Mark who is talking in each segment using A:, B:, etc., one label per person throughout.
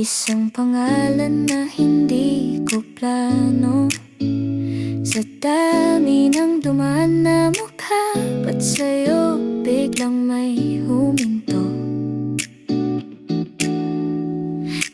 A: Isang pangalan na hindi ko plano. Sa dami ng dumaan na mukha, ba't sa'yo biglang may huminto?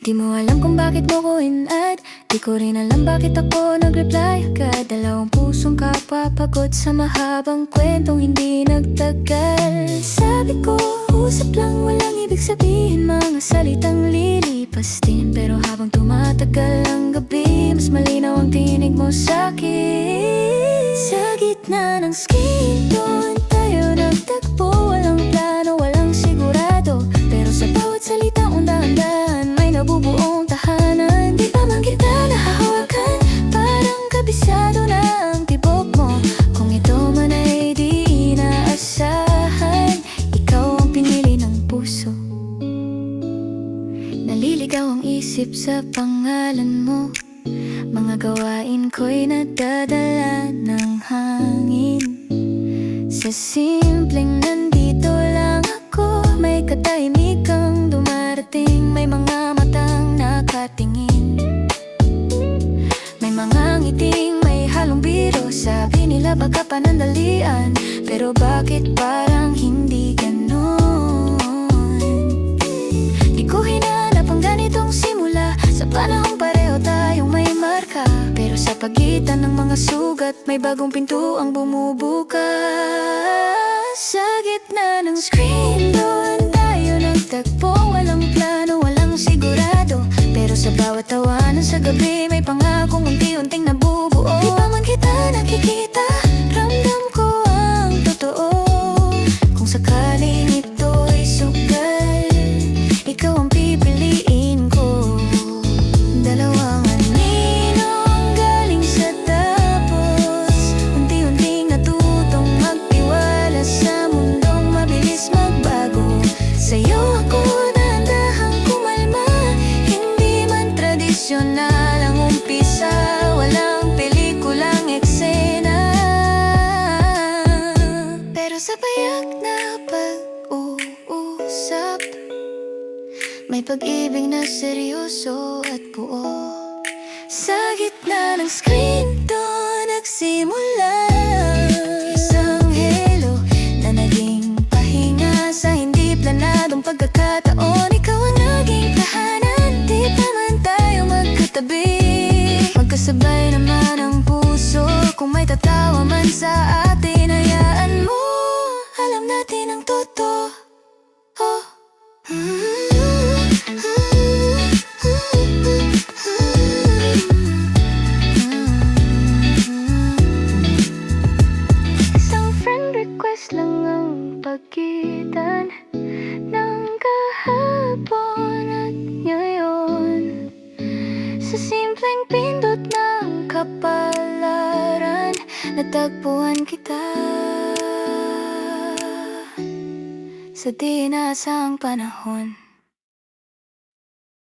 A: Di mo alam kung bakit mo ko in-add, di ko rin alam bakit ako nag-reply agad. Dalawang pusong kapwa pagod sa mahabang kwentong hindi nagtagal. Sabi ko, usap lang, walang ibig sabihin, mga salitang lilipas din. Pero habang tumatagal ang gabi, mas malinaw ang tinig mo sa'kin. Sa gitna ng skin tone, tayo nagtagpo. Walang plano, walang sigurado, pero sa bawat salita undahan-dahan may nabubuong tahanan. Di pa man kita nahahawakan, parang kabisado na ang tibok mo. Kung ito man ay di inaasahan, ikaw ang pinili ng puso. Naliligaw ang isip sa pangalan mo. Mga gawain ko'y nadadala ng hangin. Sa simpleng nandito lang ako, may katahimikang dumarating. May mga matang nakatingin, may mga ngiting may halong biro. Sabi nila baka panandalian, pero bakit parang hindi ganon? Di ko hinanap ang ganitong simula. Sa panahong pareho tayong may marka, pero sa pagitan ng mga sugat may bagong pinto ang bumubukas. Sa gitna ng screen doon tayo nagtagpo. Walang plano, walang sigurado, pero sa bawat tawanan sa gabi may pangakong unti-unting nabubuo. Di pa man kita nakikita, ramdam ko ang totoo. Kung sakaling ito'y sugal, ikaw ang pipiliin ko. Dalawang aninong galing sa tapos, unti-unting natutong magtiwala sa mundong mabilis magbago. Sa'yo ako dahan-dahang kumalma, hindi man tradisyonal ang umpisa. Walang pelikulang eksena, pero sa payak na pag-uusap may pag-ibig na seryoso at buo. Sa gitna ng screen doon nagsimula isang hello na naging pahinga sa hindi planadong pagkakataon. Ikaw ang naging tahanan, di pa man tayo magkatabi. Magkasabay naman ang puso, kung may tatawa man sa atin, hayaan mo, alam natin ang totoo. Isang friend request lang ang pagitan ng kahapon at ngayon. Sa simpleng pindot ng kapalaran, natagpuan kita. Sa di inaasahang panahon.